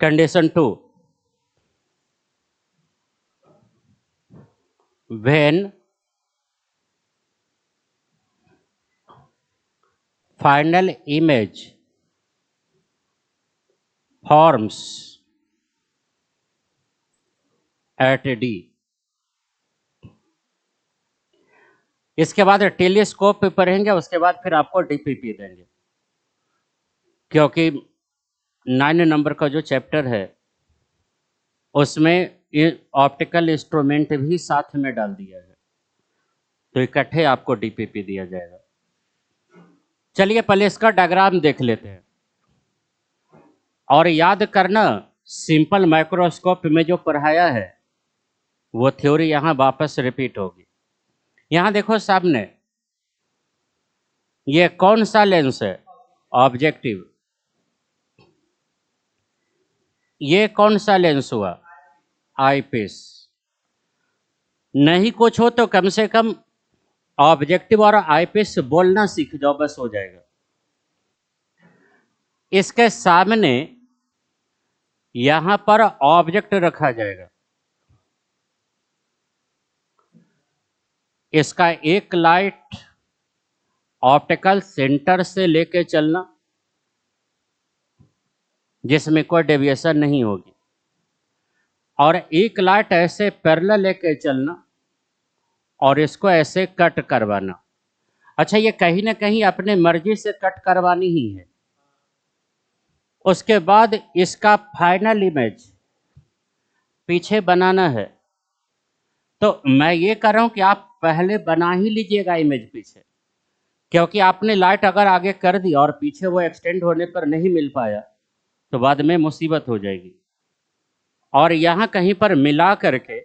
Condition 2, when final image forms at D। इसके बाद telescope पे पढ़ेंगे, उसके बाद फिर आपको डीपीपी देंगे, क्योंकि 9 नंबर का जो चैप्टर है उसमें ऑप्टिकल इंस्ट्रूमेंट भी साथ में डाल दिया है, तो इकट्ठे आपको डीपीपी दिया जाएगा। चलिए पहले इसका डायग्राम देख लेते हैं और याद करना, सिंपल माइक्रोस्कोप में जो पढ़ाया है वो थ्योरी यहाँ वापस रिपीट होगी। यहाँ देखो सामने, ये कौन सा लेंस है? ऑब्जेक्टिव। ये कौन सा लेंस हुआ? आईपीस। नहीं कुछ हो तो कम से कम ऑब्जेक्टिव और आईपीस बोलना सीख जाओ, बस हो जाएगा। इसके सामने यहां पर ऑब्जेक्ट रखा जाएगा, इसका एक लाइट ऑप्टिकल सेंटर से लेके चलना जिसमें कोई डेविएशन नहीं होगी, और एक लाइट ऐसे पैरेलल लेके चलना और इसको ऐसे कट करवाना। अच्छा, ये कहीं ना कहीं अपने मर्जी से कट करवानी ही है। उसके बाद इसका फाइनल इमेज पीछे बनाना है, तो मैं ये कर रहा हूं कि आप पहले बना ही लीजिएगा इमेज पीछे, क्योंकि आपने लाइट अगर आगे कर दी और पीछे वो एक्सटेंड होने पर नहीं मिल पाया तो बाद में मुसीबत हो जाएगी। और यहाँ कहीं पर मिला करके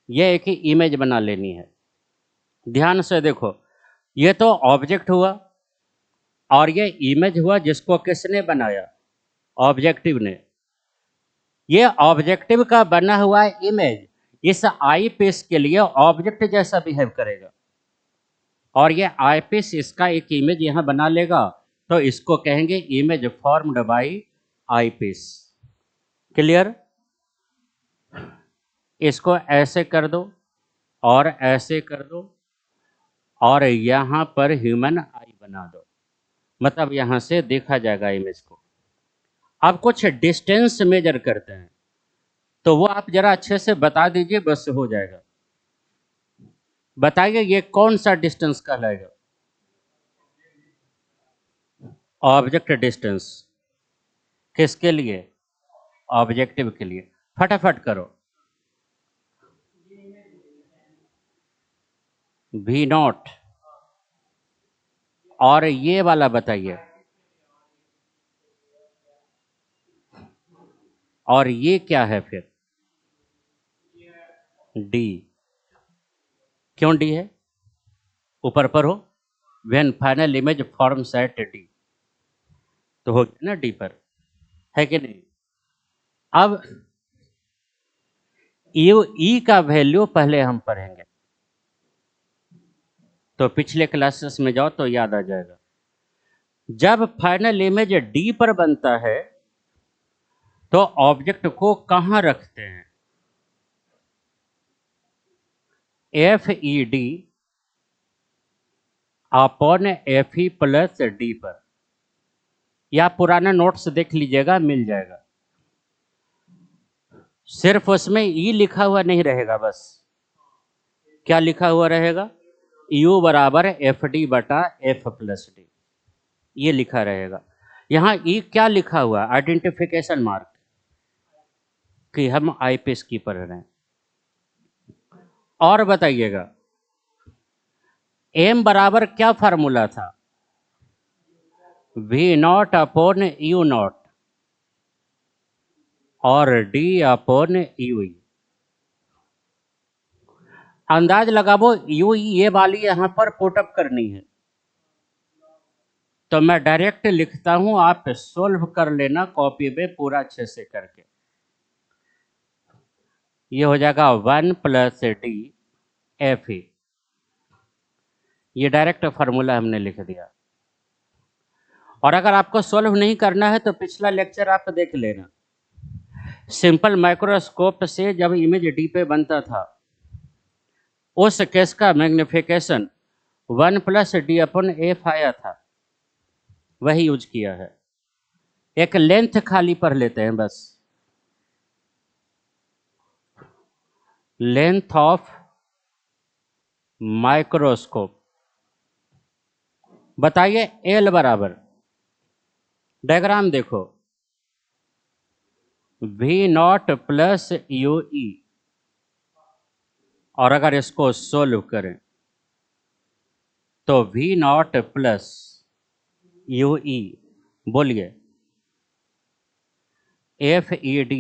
ये एक ही इमेज बना लेनी है। ध्यान से देखो, ये तो ऑब्जेक्ट हुआ और ये इमेज हुआ जिसको किसने बनाया? ऑब्जेक्टिव ने। ये ऑब्जेक्टिव का बना हुआ इमेज इस आई पीस के लिए ऑब्जेक्ट जैसा बिहेव करेगा, और ये आई पीस इसका एक इमेज यहाँ बना लेगा, तो इसको कहेंगे image formed by eyepiece. Clear? इसको ऐसे कर दो और ऐसे कर दो और यहाँ पर ह्यूमन आई बना दो, मतलब यहाँ से देखा जाएगा इमेज को। अब कुछ डिस्टेंस मेजर करते हैं, तो वो आप जरा अच्छे से बता दीजिए, बस हो जाएगा। बताइए ये कौन सा डिस्टेंस कहलाएगा? Object distance. किसके लिए? ऑब्जेक्टिव के लिए। फटाफट करो। V naught. और ये वाला बताइए, और ये क्या है फिर? डी। क्यों डी है? ऊपर पर हो, when final image forms at D, तो हो गया ना डी पर, है कि नहीं? अब यू ई का वैल्यू पहले हम पढ़ेंगे, तो पिछले क्लासेस में जाओ तो याद आ जाएगा। जब फाइनल इमेज डी पर बनता है तो ऑब्जेक्ट को कहां रखते हैं? F E D upon F E plus D पर, या पुराना नोट्स देख लीजिएगा, मिल जाएगा। सिर्फ उसमें ई लिखा हुआ नहीं रहेगा, बस क्या लिखा हुआ रहेगा? यू बराबर एफ डी बटा एफ प्लस डी, ये लिखा रहेगा। यहाँ ई क्या लिखा हुआ? आइडेंटिफिकेशन मार्क, कि हम आईपीएस की पढ़ रहे हैं। और बताइएगा, एम बराबर क्या फार्मूला था? V naught upon U naught और डी अपॉन यू ई। अंदाज लगाओ, यू ये वाली यहां पर पुटअप करनी है, तो मैं डायरेक्ट लिखता हूं, आप सोल्व कर लेना कॉपी में पूरा अच्छे से करके। ये हो जाएगा 1 प्लस डी एफ ई, ये डायरेक्ट फार्मूला हमने लिख दिया। और अगर आपको सोल्व नहीं करना है तो पिछला लेक्चर आप देख लेना, सिंपल माइक्रोस्कोप से जब इमेज डी पे बनता था, उस केस का मैग्निफिकेशन 1+d/f आया था, वही यूज किया है। एक लेंथ खाली पढ़ लेते हैं बस। लेंथ ऑफ माइक्रोस्कोप, बताइए एल बराबर, डायग्राम देखो, V0+UE, और अगर इसको सोल्व करें तो V0+UE, बोलिए, FED,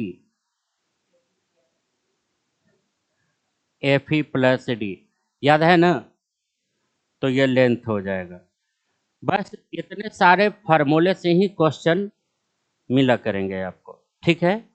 FE+D, याद है ना? तो ये लेंथ हो जाएगा। बस इतने सारे फार्मूले से ही क्वेश्चन मिला करेंगे आपको, ठीक है।